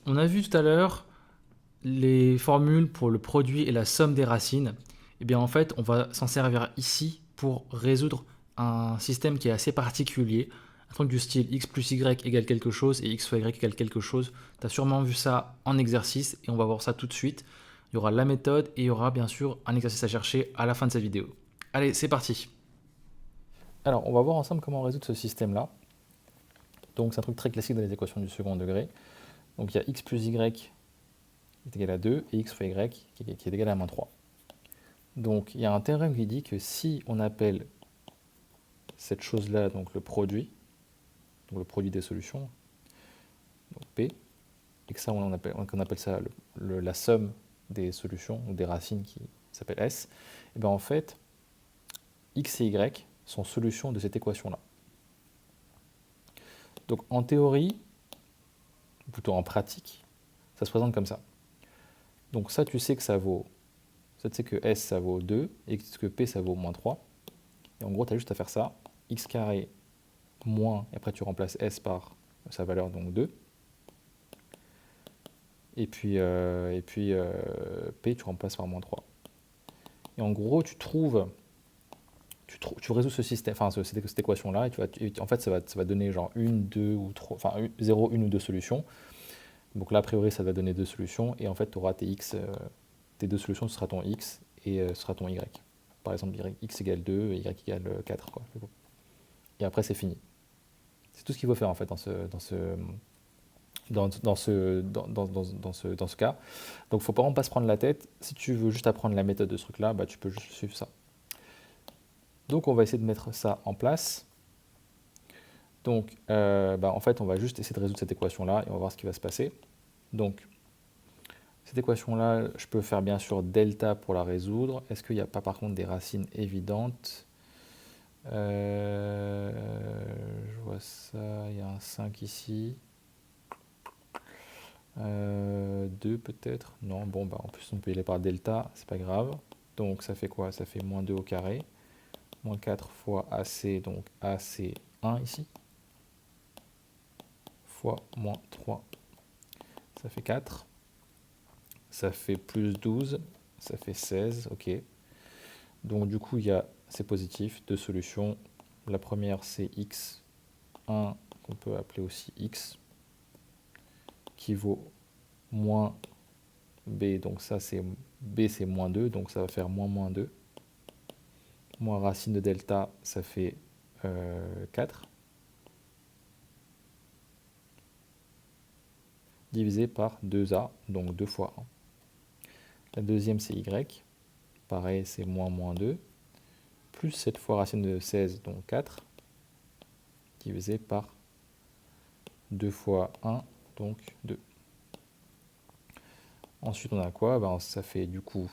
On a vu tout à l'heure les formules pour le produit et la somme des racines. Et bien en fait, on va s'en servir ici pour résoudre un système qui est assez particulier. Un truc du style x plus y égale quelque chose et x fois y égale quelque chose. Tu as sûrement vu ça en exercice et on va voir ça tout de suite. Il y aura la méthode et il y aura bien sûr un exercice à chercher à la fin de cette vidéo. Allez, c'est parti. Alors, on va voir ensemble comment résoudre ce système-là. Donc, c'est un truc très classique dans les équations du second degré. Donc, il y a x plus y est égal à 2 et x fois y qui est égal à moins 3. Donc, il y a un théorème qui dit que si on appelle cette chose-là, donc le produit des solutions, donc P, et que ça, on appelle ça la somme des solutions, ou des racines qui s'appelle S, et bien en fait, x et y sont solutions de cette équation-là. Donc en théorie, plutôt en pratique, ça se présente comme ça. Donc ça, tu sais que ça vaut, ça tu sais que S, ça vaut 2, et que P, ça vaut moins 3. Et en gros, tu as juste à faire ça, x carré moins, et après tu remplaces S par sa valeur, donc 2. Et puis P, tu remplaces par moins 3. Et en gros, tu résous ce système, enfin cette équation-là, en fait, ça va donner genre une, deux ou trois, enfin 0, une ou deux solutions. Donc là, a priori, ça va donner deux solutions, et en fait, tu auras tes deux solutions, ce sera ton x et ce sera ton y. Par exemple, x égale 2 et y égale 4, quoi. Et après, c'est fini. C'est tout ce qu'il faut faire en fait dans ce cas. Donc, il ne faut vraiment pas se prendre la tête. Si tu veux juste apprendre la méthode de ce truc-là, bah, tu peux juste suivre ça. Donc, on va essayer de mettre ça en place. Donc, en fait, on va juste essayer de résoudre cette équation-là et on va voir ce qui va se passer. Donc, cette équation-là, je peux faire bien sûr delta pour la résoudre. Est-ce qu'il n'y a pas par contre des racines évidentes? Je vois ça, il y a un 5 ici. 2 peut-être. Non, bon, en plus on peut y aller par delta, c'est pas grave. Donc ça fait quoi? Ça fait moins 2 au carré. Moins 4 fois AC, donc AC 1 ici. Fois moins 3, ça fait 4. Ça fait plus 12, ça fait 16, ok. Donc du coup, c'est positif, deux solutions. La première, c'est x1, qu'on peut appeler aussi x, qui vaut moins b, donc ça c'est b, c'est moins 2, donc ça va faire moins 2. Moins racine de delta, ça fait 4. Divisé par 2a, donc 2 fois 1. La deuxième, c'est y. Pareil, c'est moins 2. Plus cette fois racine de 16, donc 4. Divisé par 2 fois 1, donc 2. Ensuite, on a quoi? Ça fait du coup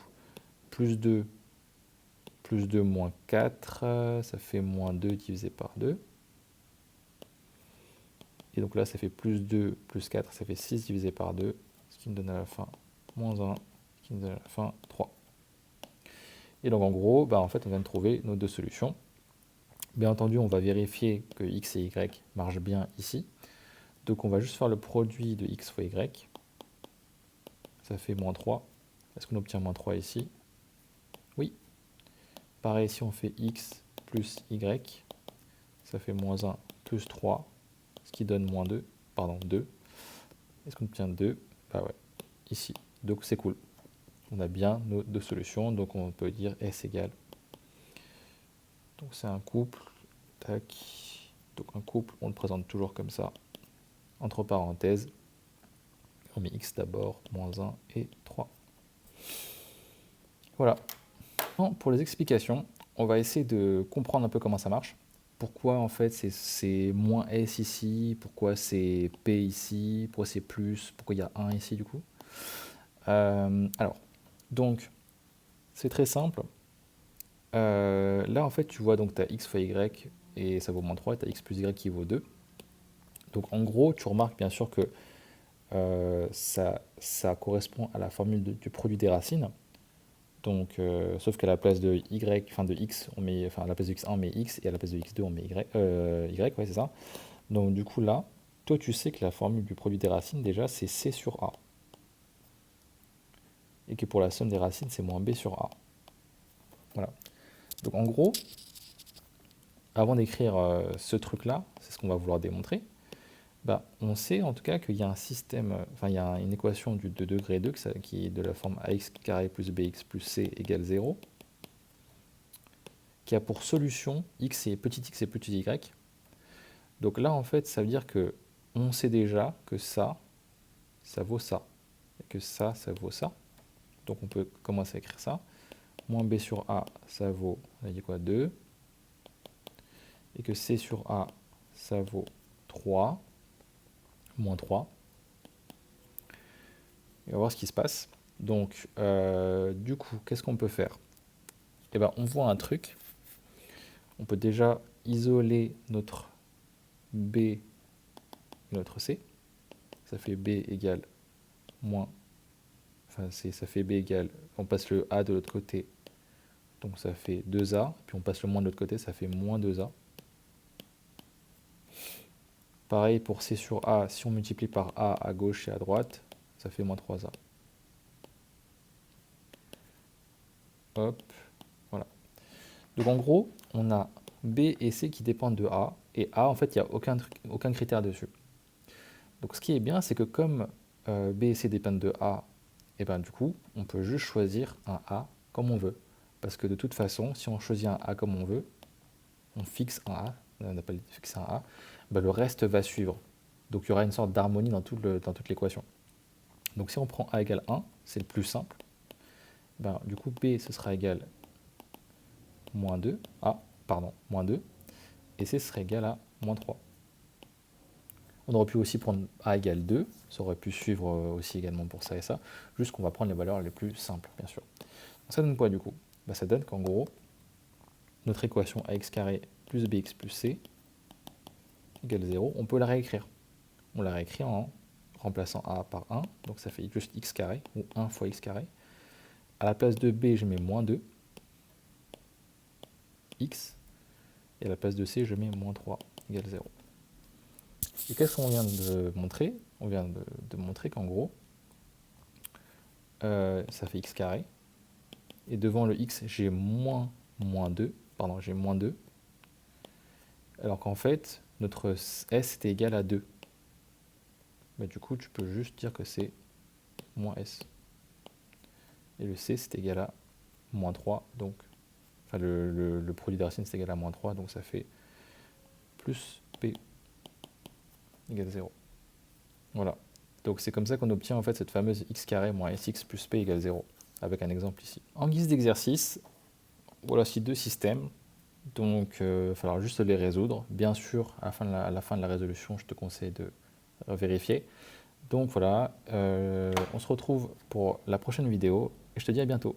plus 2, moins 4, ça fait moins 2 divisé par 2. Et donc là, ça fait plus 2, plus 4, ça fait 6 divisé par 2, ce qui me donne à la fin moins 1, ce qui me donne à la fin 3. Et donc en gros, en fait, on vient de trouver nos deux solutions. Bien entendu, on va vérifier que x et y marchent bien ici. Donc on va juste faire le produit de x fois y. Ça fait moins 3. Est-ce qu'on obtient moins 3 ici? Oui. Pareil, si on fait x plus y, ça fait moins 1 plus 3, ce qui donne moins 2, pardon, 2. Est-ce qu'on obtient 2? Bah ouais, ici. Donc c'est cool. On a bien nos deux solutions, donc on peut dire S égale. Donc c'est un couple, tac. Donc un couple, on le présente toujours comme ça, entre parenthèses. On met x d'abord, moins 1 et 3. Voilà. Pour les explications, on va essayer de comprendre un peu comment ça marche. Pourquoi en fait c'est moins S ici, pourquoi c'est P ici, pourquoi c'est plus, pourquoi il y a 1 ici du coup. Alors, donc, c'est très simple. Là en fait tu vois donc tu as x fois y et ça vaut moins 3, et tu as x plus y qui vaut 2. Donc en gros tu remarques bien sûr que ça correspond à la formule du produit des racines. Donc, sauf qu'à la place de y, enfin de x, à la place de x1 on met x et à la place de x2 on met y, ouais c'est ça. Donc du coup là, toi tu sais que la formule du produit des racines déjà c'est C sur A. Et que pour la somme des racines c'est moins B sur A. Voilà. Donc en gros, avant d'écrire ce truc-là, c'est ce qu'on va vouloir démontrer, bah, on sait en tout cas qu'il y a un système, enfin il y a une équation de degré 2 qui est de la forme ax carré plus bx plus c égale 0, qui a pour solution x et petit y. Donc là en fait ça veut dire que on sait déjà que ça vaut ça, et que ça vaut ça. Donc on peut commencer à écrire ça. Moins b sur a, ça vaut, on a dit quoi, 2. Et que c sur a, ça vaut 3. Moins 3. Et on va voir ce qui se passe. Donc, du coup, qu'est-ce qu'on peut faire? Eh ben, on voit un truc. On peut déjà isoler notre B et notre C. Ça fait B égale moins... Enfin, ça fait B égale... On passe le A de l'autre côté. Donc ça fait 2A. Puis on passe le moins de l'autre côté, ça fait moins 2A. Pareil pour C sur A. Si on multiplie par A à gauche et à droite, ça fait moins 3A. Hop, voilà. Donc en gros, on a B et C qui dépendent de A, et A, en fait, il n'y a aucun critère dessus. Donc ce qui est bien, c'est que comme B et C dépendent de A, et ben du coup, on peut juste choisir un A comme on veut. Parce que de toute façon, si on choisit un A comme on veut, on fixe un A, on appelle fixer un A, ben le reste va suivre. Donc il y aura une sorte d'harmonie dans toute l'équation. Donc si on prend A égale 1, c'est le plus simple. Ben, du coup, B, ce sera égal moins 2, moins 2, et C serait égal à moins 3. On aurait pu aussi prendre A égale 2, ça aurait pu suivre aussi également pour ça et ça, juste qu'on va prendre les valeurs les plus simples, bien sûr. Donc ça donne quoi du coup? Bah, ça donne qu'en gros, notre équation ax carré plus bx plus c égale 0, on peut la réécrire. On la réécrit en remplaçant a par 1, donc ça fait juste x carré, ou 1 fois x carré. À la place de b, je mets moins 2, x, et à la place de c, je mets moins 3 égale 0. Et qu'est-ce qu'on vient de montrer? On vient de montrer qu'en gros, ça fait x carré, et devant le x, j'ai moins 2, j'ai moins 2, alors qu'en fait, notre s était égal à 2. Bah, du coup, tu peux juste dire que c'est moins s. Et le c, c'est égal à moins 3, donc, enfin, le produit des racines, c'est égal à moins 3, donc ça fait plus p égale 0. Voilà. Donc c'est comme ça qu'on obtient en fait cette fameuse x carré moins sx plus p égale 0, avec un exemple ici. En guise d'exercice, voilà ces deux systèmes. Donc il va falloir juste les résoudre. Bien sûr, à la fin de la résolution, je te conseille de vérifier. Donc voilà, on se retrouve pour la prochaine vidéo et je te dis à bientôt.